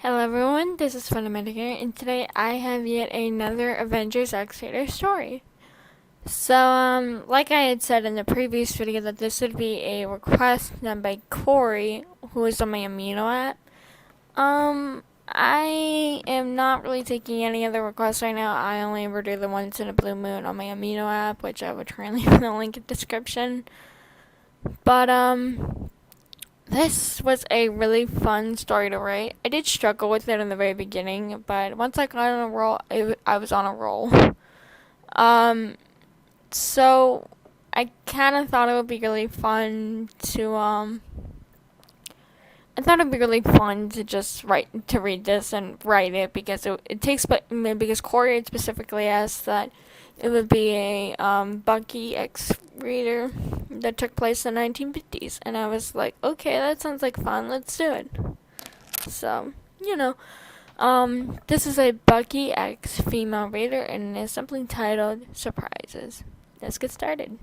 Hello everyone, this is Fundamental here, and today I have yet another Avengers X Factor story. So, like I had said in the previous video that this would be a request done by Corey, who is on my Amino app. I am not really taking any other requests right now. I only ever do the ones in a blue moon on my Amino app, which I will try and leave in the link in the description. But, this was a really fun story to write. I did struggle with it in the very beginning, but once I got on a roll, I was on a roll. Um, so I kind of thought it would be really fun I thought it'd be really fun to just read this and write it because it takes, but because Corey had specifically asked that it would be a Bucky X reader that took place in the 1950s, and I was like, okay, that sounds like fun. Let's do it. So, this is a Bucky X female reader, and it's simply titled Surprises. Let's get started.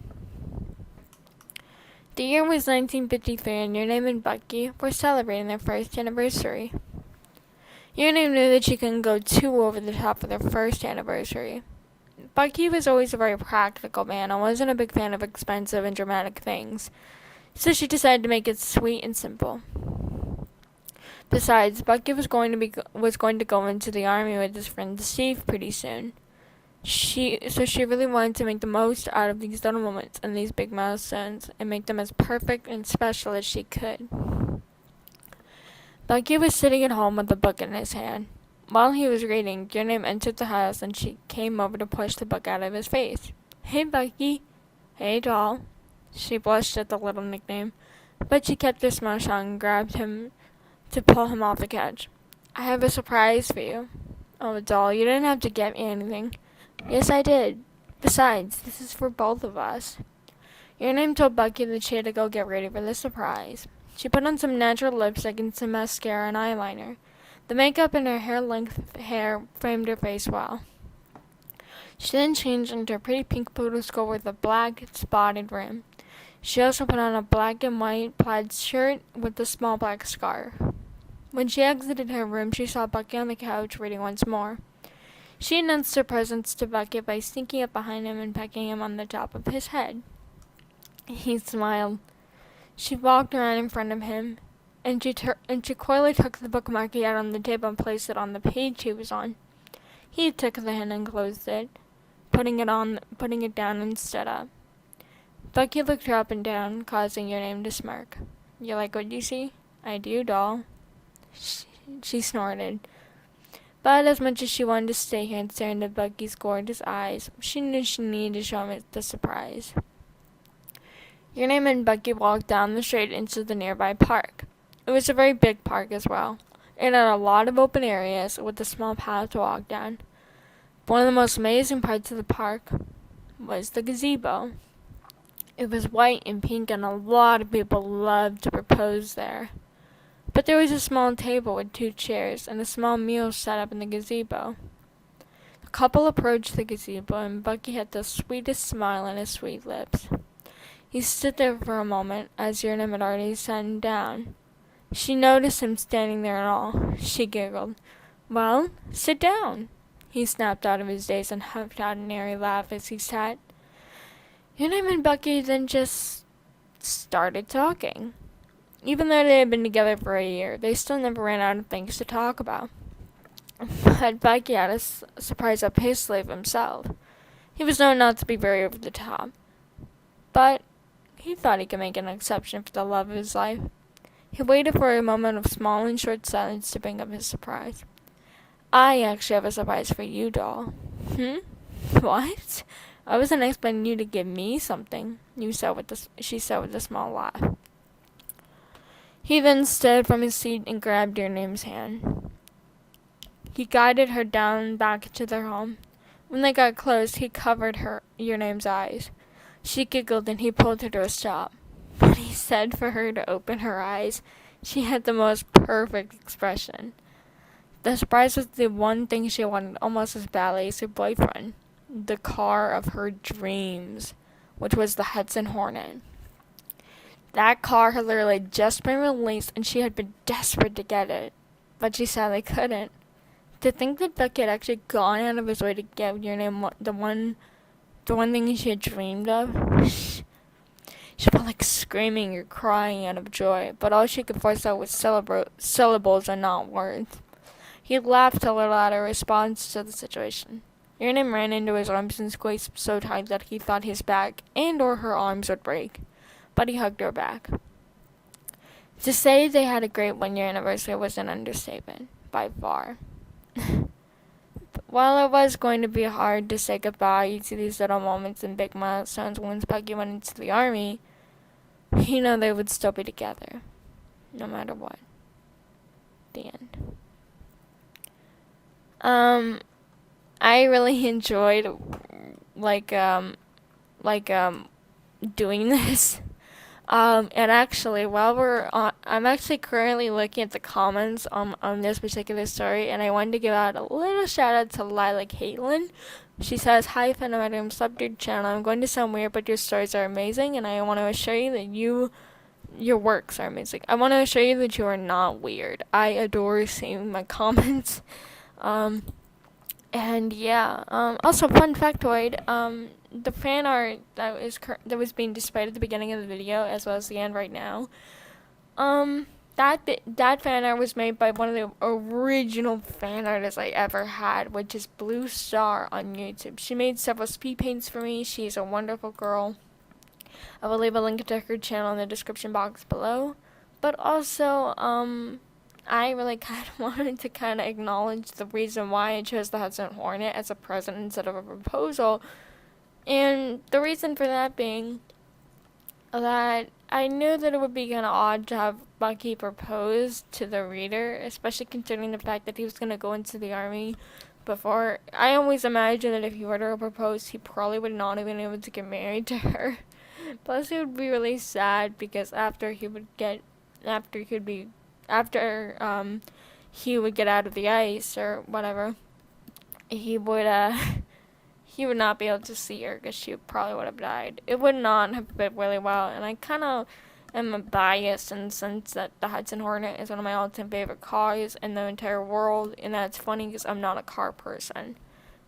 The year was 1953, and Your Name and Bucky were celebrating their first anniversary. Your Name knew that she couldn't go too over the top for their first anniversary. Bucky was always a very practical man and wasn't a big fan of expensive and dramatic things, so she decided to make it sweet and simple. Besides, Bucky was going to go into the army with his friend Steve pretty soon. She really wanted to make the most out of these little moments and these big milestones and make them as perfect and special as she could. Bucky was sitting at home with a book in his hand. While he was reading, Your Name entered the house and she came over to push the book out of his face. "Hey, Bucky." "Hey, doll." She blushed at the little nickname, but she kept her smile strong and grabbed him to pull him off the couch. "I have a surprise for you." "Oh, doll, you didn't have to get me anything." "Yes, I did. Besides, this is for both of us." Your Name told Bucky that she had to go get ready for the surprise. She put on some natural lipstick and some mascara and eyeliner. The makeup and her hair-length hair framed her face well. She then changed into a pretty pink poodle skirt with a black spotted rim. She also put on a black and white plaid shirt with a small black scarf. When she exited her room, she saw Bucky on the couch reading once more. She announced her presence to Bucky by sneaking up behind him and pecking him on the top of his head. He smiled. She walked around in front of him, and she coyly took the bookmark he had on the table and placed it on the page he was on. He took the hand and closed it, putting it down and stood up. Bucky looked her up and down, causing Your Name to smirk. "You like what you see?" "I do, doll." She snorted. But as much as she wanted to stay here and stare into Bucky's gorgeous eyes, she knew she needed to show him the surprise. Your Name and Bucky walked down the street into the nearby park. It was a very big park as well. It had a lot of open areas with a small path to walk down. One of the most amazing parts of the park was the gazebo. It was white and pink, and a lot of people loved to propose there. But there was a small table with 2 chairs and a small meal set up in the gazebo. The couple approached the gazebo, and Bucky had the sweetest smile on his sweet lips. He stood there for a moment, as Your Name had already sat down. She noticed him standing there and all. She giggled. "Well, sit down." He snapped out of his daze and huffed out an airy laugh as he sat. Your Name and Bucky then just started talking. Even though they had been together for a year, they still never ran out of things to talk about. But Bucky had a surprise up his sleeve himself. He was known not to be very over the top, but he thought he could make an exception for the love of his life. He waited for a moment of small and short silence to bring up his surprise. "I actually have a surprise for you, doll." "Hmm? What?" "I wasn't expecting you to give me something," she said with a small laugh. He then stood from his seat and grabbed Your Name's hand. He guided her down back to their home. When they got close, he covered Your Name's eyes. She giggled and he pulled her to a stop. When he said for her to open her eyes, she had the most perfect expression. The surprise was the one thing she wanted almost as badly as her boyfriend, the car of her dreams, which was the Hudson Hornet. That car had literally just been released, and she had been desperate to get it. but she sadly couldn't. To think that Bucky had actually gone out of his way to give your name the one thing she had dreamed of. She felt like screaming or crying out of joy, but all she could force out was syllables and not words. He laughed a little at her response to the situation. Irinim ran into his arms and squeezed so tight that he thought his back and or her arms would break, but he hugged her back. To say they had a great one-year anniversary was an understatement, by far. While it was going to be hard to say goodbye to these little moments and big milestones once Bucky went into the army, they would still be together, no matter what. The end. I really enjoyed doing this. And actually, I'm actually currently looking at the comments on this particular story, and I wanted to give out a little shout out to Lila Caitlin. She says, "Hi, Phenomenon, I'm subbed to your channel. I'm going to sound weird, but your stories are amazing, and I want to assure you that your works are amazing. I want to assure you that you are not weird. I adore seeing my comments." And yeah, also fun factoid, the fan art that was being displayed at the beginning of the video, as well as the end right now, that fan art was made by one of the original fan artists I ever had, which is Blue Star on YouTube. She made several speed paints for me. She's a wonderful girl. I will leave a link to her channel in the description box below. But also, I really kind of wanted to kind of acknowledge the reason why I chose the Hudson Hornet as a present instead of a proposal. And the reason for that being that I knew that it would be kind of odd to have Bucky propose to the reader, especially considering the fact that he was going to go into the army before. I always imagined that if he were to propose, he probably would not have been able to get married to her. Plus, it would be really sad because after he would get out of the ice or whatever, he would not be able to see her because she probably would have died. It would not have been really well, and I kind of am biased in the sense that the Hudson Hornet is one of my all-time favorite cars in the entire world, and that's funny because I'm not a car person.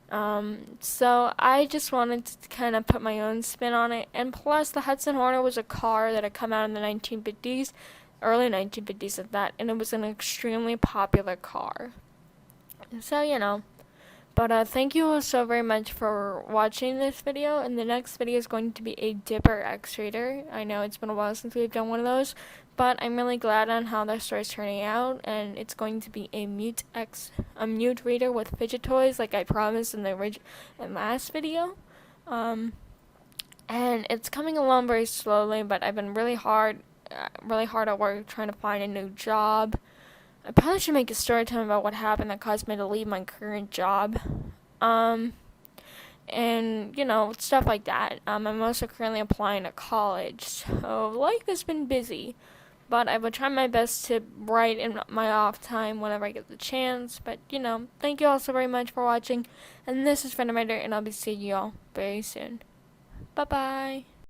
So I just wanted to kind of put my own spin on it, and plus the Hudson Hornet was a car that had come out in the 1950s, early 1950s at that, and it was an extremely popular car. So, but thank you all so very much for watching this video, and the next video is going to be a Dipper X reader. I know it's been a while since we've done one of those, but I'm really glad on how the story's turning out, and it's going to be a mute reader with fidget toys, like I promised in the last video. And it's coming along very slowly, but I've been really hard at work trying to find a new job. I probably should make a story time about what happened that caused me to leave my current job. And, stuff like that. I'm also currently applying to college, so life has been busy. But I will try my best to write in my off time whenever I get the chance. But, thank you all so very much for watching. And this is Phenomenon, and I'll be seeing you all very soon. Bye-bye.